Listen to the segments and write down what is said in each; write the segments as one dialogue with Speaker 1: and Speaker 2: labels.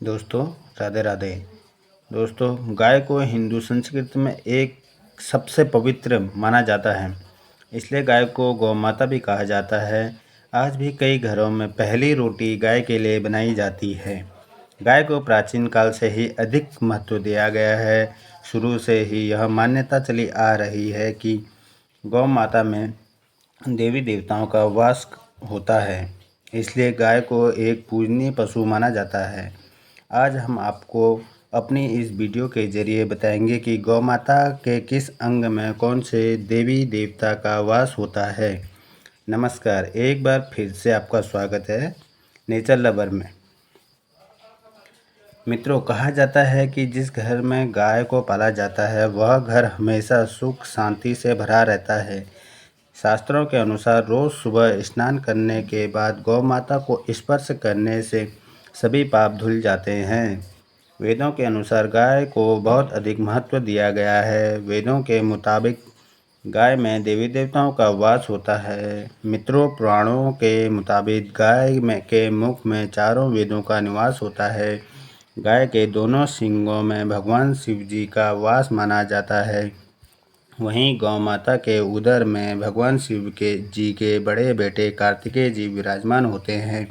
Speaker 1: दोस्तों, राधे राधे। दोस्तों, गाय को हिंदू संस्कृति में एक सबसे पवित्र माना जाता है। इसलिए गाय को गौ माता भी कहा जाता है। आज भी कई घरों में पहली रोटी गाय के लिए बनाई जाती है। गाय को प्राचीन काल से ही अधिक महत्व दिया गया है। शुरू से ही यह मान्यता चली आ रही है कि गौ माता में देवी देवताओं का वास होता है। इसलिए गाय को एक पूजनीय पशु माना जाता है। आज हम आपको अपनी इस वीडियो के ज़रिए बताएंगे कि गौ माता के किस अंग में कौन से देवी देवता का वास होता है। नमस्कार, एक बार फिर से आपका स्वागत है नेचर लवर में। मित्रों, कहा जाता है कि जिस घर में गाय को पाला जाता है वह घर हमेशा सुख शांति से भरा रहता है। शास्त्रों के अनुसार रोज़ सुबह स्नान करने के बाद गौ माता को स्पर्श करने से सभी पाप धुल जाते हैं। वेदों के अनुसार गाय को बहुत अधिक महत्व दिया गया है। वेदों के मुताबिक गाय में देवी देवताओं का वास होता है। मित्रों, पुराणों के मुताबिक गाय में के मुख में चारों वेदों का निवास होता है। गाय के दोनों सींगों में भगवान शिव जी का वास माना जाता है। वहीं गौ माता के उदर में भगवान शिव जी के बड़े बेटे कार्तिकेय जी विराजमान होते हैं।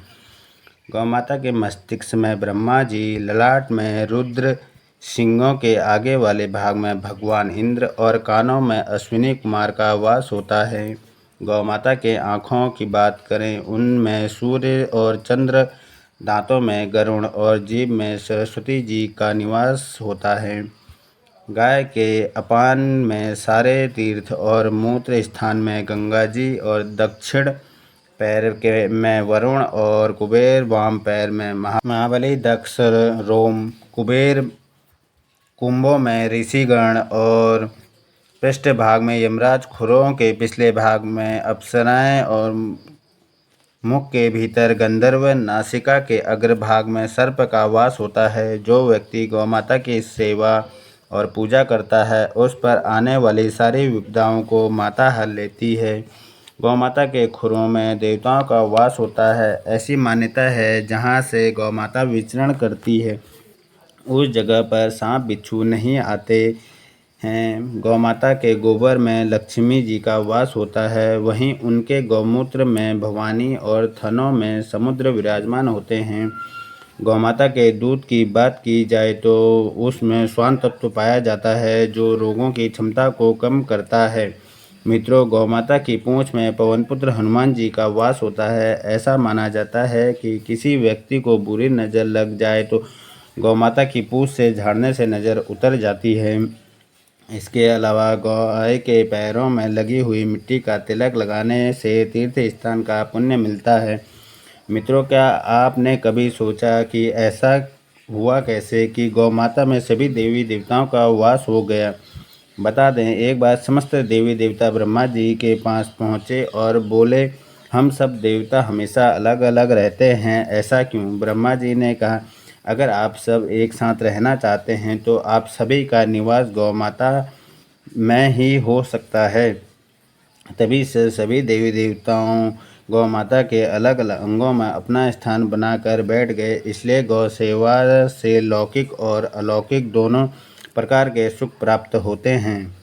Speaker 1: गौ माता के मस्तिष्क में ब्रह्मा जी, ललाट में रुद्र, सींगों के आगे वाले भाग में भगवान इंद्र और कानों में अश्विनी कुमार का वास होता है। गौ माता के आँखों की बात करें, उनमें सूर्य और चंद्र, दांतों में गरुड़ और जीभ में सरस्वती जी का निवास होता है। गाय के अपान में सारे तीर्थ और मूत्र स्थान में गंगा जी और दक्षिण पैर के में वरुण और कुबेर, वाम पैर में महाबली, दक्ष रोम, कुबेर, कुंभों में ऋषिगण और पृष्ठ भाग में यमराज, खुरों के पिछले भाग में अप्सराएं और मुख के भीतर गंधर्व, नासिका के अग्रभाग में सर्प का वास होता है। जो व्यक्ति गौ माता की सेवा और पूजा करता है उस पर आने वाली सारी विपदाओं को माता हर लेती है। गौ माता के खुरों में देवताओं का वास होता है। ऐसी मान्यता है जहाँ से गौ माता विचरण करती है उस जगह पर सांप बिच्छू नहीं आते हैं। गौ माता के गोबर में लक्ष्मी जी का वास होता है। वहीं उनके गौमूत्र में भवानी और थनों में समुद्र विराजमान होते हैं। गौ माता के दूध की बात की जाए तो उसमें स्वान तत्व पाया जाता है जो रोगों की क्षमता को कम करता है। मित्रों, गौ माता की पूंछ में पवनपुत्र हनुमान जी का वास होता है। ऐसा माना जाता है कि किसी व्यक्ति को बुरी नज़र लग जाए तो गौ माता की पूंछ से झाड़ने से नज़र उतर जाती है। इसके अलावा गाय के पैरों में लगी हुई मिट्टी का तिलक लगाने से तीर्थ स्थान का पुण्य मिलता है। मित्रों, क्या आपने कभी सोचा कि ऐसा हुआ कैसे कि गौ माता में सभी देवी देवताओं का वास हो गया? बता दें, एक बार समस्त देवी देवता ब्रह्मा जी के पास पहुँचे और बोले, हम सब देवता हमेशा अलग अलग रहते हैं, ऐसा क्यों? ब्रह्मा जी ने कहा, अगर आप सब एक साथ रहना चाहते हैं तो आप सभी का निवास गौ माता में ही हो सकता है। तभी से सभी देवी देवताओं गौ माता के अलग अलग अंगों में अपना स्थान बनाकर बैठ गए। इसलिए गौ सेवा से लौकिक और अलौकिक दोनों प्रकार के सुख प्राप्त होते हैं।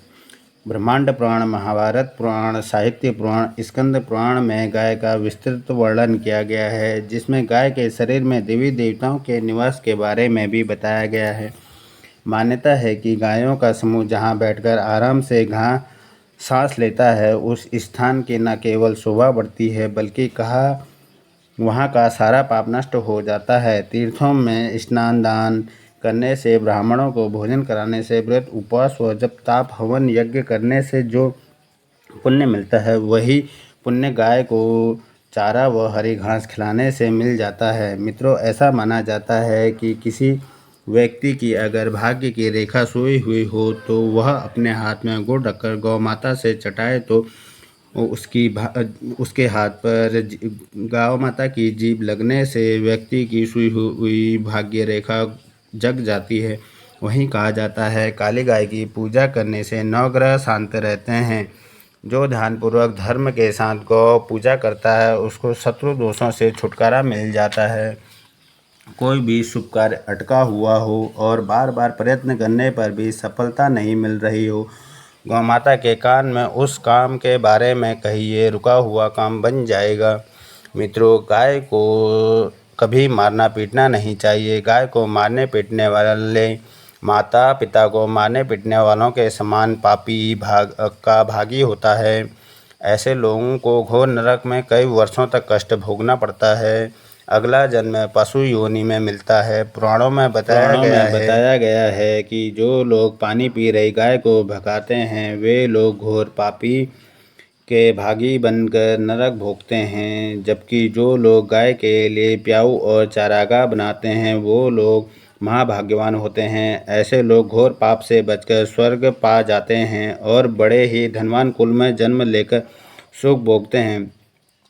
Speaker 1: ब्रह्मांड पुराण, महाभारत पुराण, साहित्य पुराण, स्कंद पुराण में गाय का विस्तृत वर्णन किया गया है, जिसमें गाय के शरीर में देवी देवताओं के निवास के बारे में भी बताया गया है। मान्यता है कि गायों का समूह जहाँ बैठकर आराम से सांस लेता है उस स्थान की न केवल शोभा बढ़ती है बल्कि कहा वहाँ का सारा पाप नष्ट हो जाता है। तीर्थों में स्नान दान करने से, ब्राह्मणों को भोजन कराने से, व्रत उपवास व जप ताप हवन यज्ञ करने से जो पुण्य मिलता है वही पुण्य गाय को चारा व हरी घास खिलाने से मिल जाता है। मित्रों, ऐसा माना जाता है कि किसी व्यक्ति की अगर भाग्य की रेखा सोई हुई हो तो वह अपने हाथ में गुड़ रखकर गौ माता से चटाए तो उसके हाथ पर गौ माता की जीभ लगने से व्यक्ति की सुई हुई भाग्य रेखा जग जाती है। वहीं कहा जाता है, काली गाय की पूजा करने से नवग्रह शांत रहते हैं। जो ध्यानपूर्वक धर्म के साथ गौ पूजा करता है उसको शत्रु दोषों से छुटकारा मिल जाता है। कोई भी शुभ कार्य अटका हुआ हो और बार बार प्रयत्न करने पर भी सफलता नहीं मिल रही हो, गौ माता के कान में उस काम के बारे में कहिए, रुका हुआ काम बन जाएगा। मित्रों, गाय को कभी मारना पीटना नहीं चाहिए। गाय को मारने पीटने वाले माता पिता को मारने पीटने वालों के समान पापी भागी होता है। ऐसे लोगों को घोर नरक में कई वर्षों तक कष्ट भोगना पड़ता है। अगला जन्म पशु योनि में मिलता है। पुराणों में बताया गया है कि जो लोग पानी पी रही गाय को भगाते हैं, वे लोग घोर पापी के भागी बनकर नरक भोगते हैं, जबकि जो लोग गाय के लिए प्याऊ और चारागाह बनाते हैं, वो लोग महाभाग्यवान होते हैं। ऐसे लोग घोर पाप से बचकर स्वर्ग पा जाते हैं और बड़े ही धनवान कुल में जन्म लेकर सुख भोगते हैं।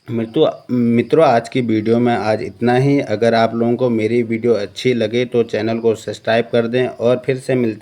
Speaker 1: मित्रों, आज की वीडियो में आज इतना ही। अगर आप लोगों को मेरी वीडियो अच्छी लगे तो चैनल को सब्सक्राइब कर दें और फिर से मिलते हैं।